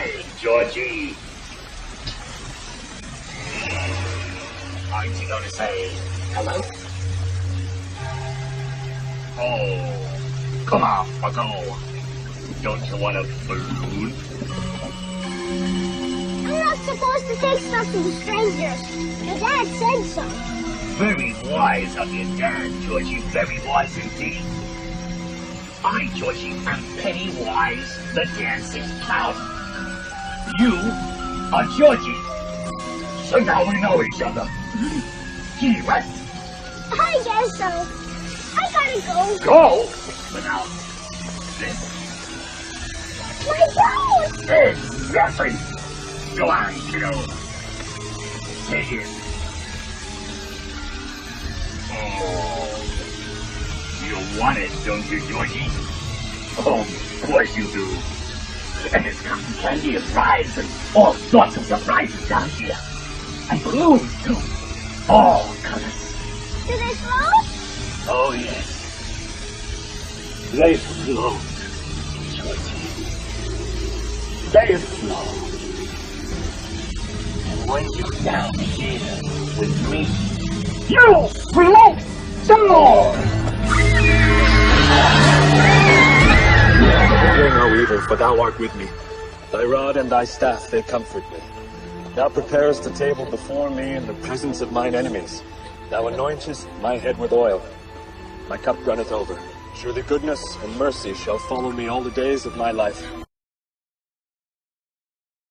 Hi, Georgie. Aren't you going to say hello? Oh, come on, Bucko. Don't you want a balloon? I'm not supposed to take stuff from strangers. Your dad said so. Very wise of your dad, Georgie. Very wise indeed. I, Georgie, am Pennywise, the dancing clown. You are Georgie. So now we know each other. Gee, what? I guess so. I gotta go. Go? Without this? My goat! Exactly. Go on, kiddo. Take it. Oh, you want it, don't you, Georgie? Oh, of course you do. And there's cotton candy and fries and all sorts of surprises down here. And balloons, too. All colors. Do they float? Oh, yes. They float, Georgie. They float. And when you're down here with me, you float some more! Fear no evil, for thou art with me. Thy rod and thy staff, they comfort me. Thou preparest the table before me in the presence of mine enemies. Thou anointest my head with oil. My cup runneth over. Surely goodness and mercy shall follow me all the days of my life.